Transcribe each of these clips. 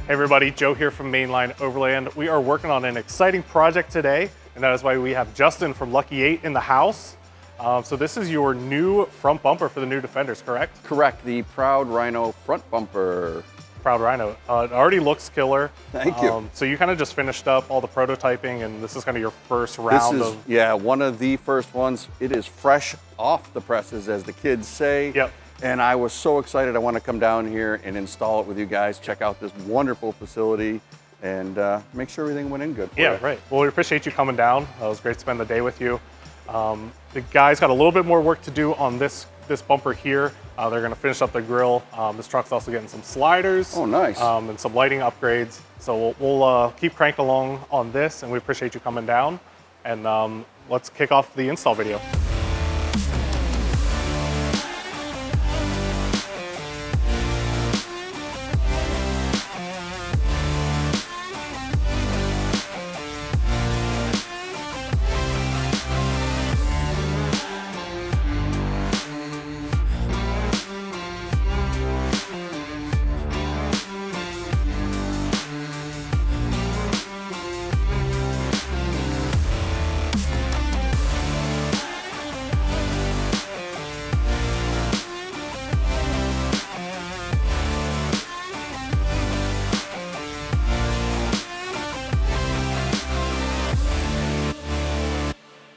Hey everybody, Joe here from Mainline Overland. We are working on an exciting project today, and that is why we have Justin from Lucky 8 in the house. So this is your new front bumper for the new Defenders, correct? Correct, the Proud Rhino front bumper. Proud Rhino. It already looks killer. Thank you. So you kind of just finished up all the prototyping, and this is kind of your first round of... Yeah, one of the first ones. It is fresh off the presses, as the kids say. Yep. And I was so excited. I want to come down here and install it with you guys, check out this wonderful facility, and make sure everything went in good for you. Right. Well, we appreciate you coming down. It was great to spend the day with you. The guys got a little bit more work to do on this bumper here. They're going to finish up the grill. This truck's also getting some sliders. Oh, nice. And some lighting upgrades. So we'll keep cranking along on this, and we appreciate you coming down. And let's kick off the install video.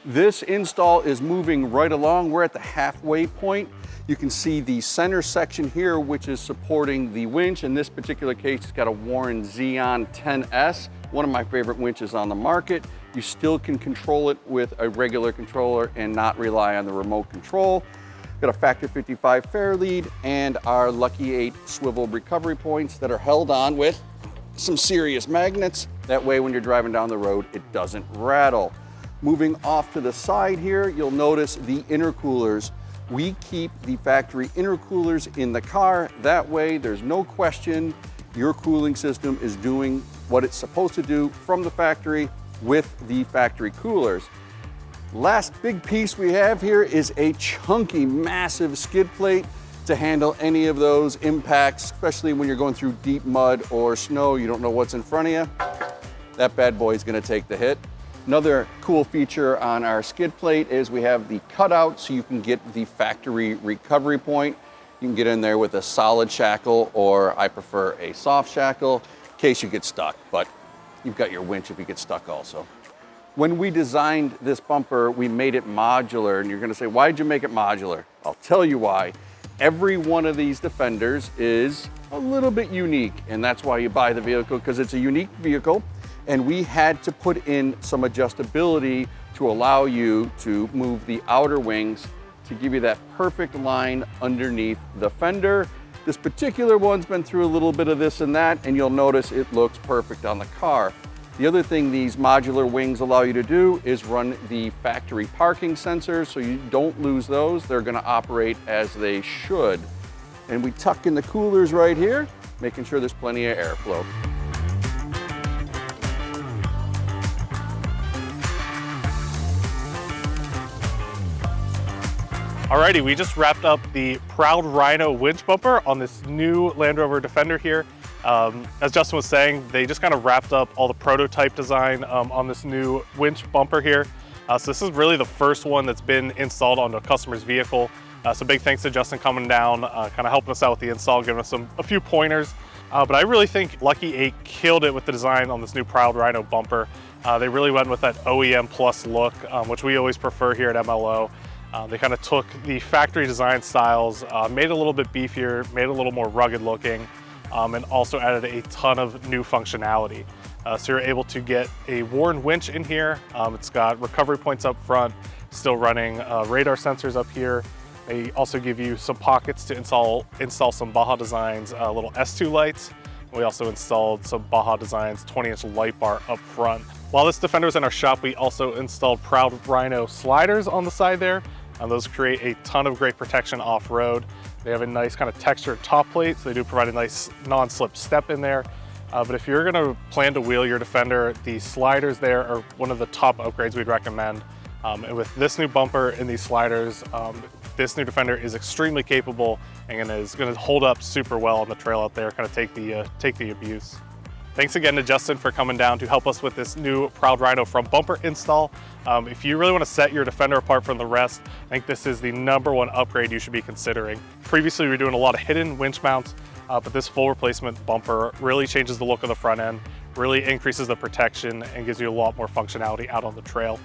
This install is moving right along. We're at the halfway point. You can see the center section here, which is supporting the winch. In this particular case, it's got a Warren Xeon 10S, one of my favorite winches on the market. You still can control it with a regular controller and not rely on the remote control. Got a factor 55 fair lead and our Lucky 8 swivel recovery points that are held on with some serious magnets. That way, when you're driving down the road, it doesn't rattle. Moving off to the side here, you'll notice the intercoolers. We keep the factory intercoolers in the car. That way, there's no question your cooling system is doing what it's supposed to do from the factory with the factory coolers. Last big piece we have here is a chunky, massive skid plate to handle any of those impacts, especially when you're going through deep mud or snow. You don't know what's in front of you. That bad boy is gonna take the hit. Another cool feature on our skid plate is we have the cutout so you can get the factory recovery point. You can get in there with a solid shackle, or I prefer a soft shackle in case you get stuck, but you've got your winch if you get stuck also. When we designed this bumper, we made it modular, and you're gonna say, why'd you make it modular? I'll tell you why. Every one of these Defenders is a little bit unique, and that's why you buy the vehicle, because it's a unique vehicle. And we had to put in some adjustability to allow you to move the outer wings to give you that perfect line underneath the fender. This particular one's been through a little bit of this and that, and you'll notice it looks perfect on the car. The other thing these modular wings allow you to do is run the factory parking sensors, so you don't lose those. They're gonna operate as they should. And we tuck in the coolers right here, making sure there's plenty of airflow. Alrighty, we just wrapped up the Proud Rhino Winch Bumper on this new Land Rover Defender here. As Justin was saying, they just kind of wrapped up all the prototype design on this new winch bumper here. So this is really the first one that's been installed on a customer's vehicle. So big thanks to Justin coming down, kind of helping us out with the install, giving us a few pointers. But I really think Lucky 8 killed it with the design on this new Proud Rhino bumper. They really went with that OEM plus look, which we always prefer here at MLO. They kind of took the factory design styles, made it a little bit beefier, made it a little more rugged looking, and also added a ton of new functionality. So you're able to get a Warren winch in here. It's got recovery points up front, still running radar sensors up here. They also give you some pockets to install some Baja Designs little S2 lights. We also installed some Baja Designs 20-inch light bar up front. While this Defender was in our shop, we also installed Proud Rhino sliders on the side there. Those create a ton of great protection off-road. They have a nice kind of textured top plate, so they do provide a nice non-slip step in there. But if you're gonna plan to wheel your Defender, the sliders there are one of the top upgrades we'd recommend. And with this new bumper and these sliders, this new Defender is extremely capable and is gonna hold up super well on the trail out there, kind of take the abuse. Thanks again to Justin for coming down to help us with this new Proud Rhino front bumper install. If you really want to set your Defender apart from the rest, I think this is the #1 upgrade you should be considering. Previously, we were doing a lot of hidden winch mounts, but this full replacement bumper really changes the look of the front end, really increases the protection, and gives you a lot more functionality out on the trail.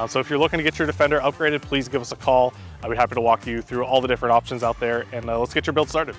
So if you're looking to get your Defender upgraded, please give us a call. I'd be happy to walk you through all the different options out there, and let's get your build started.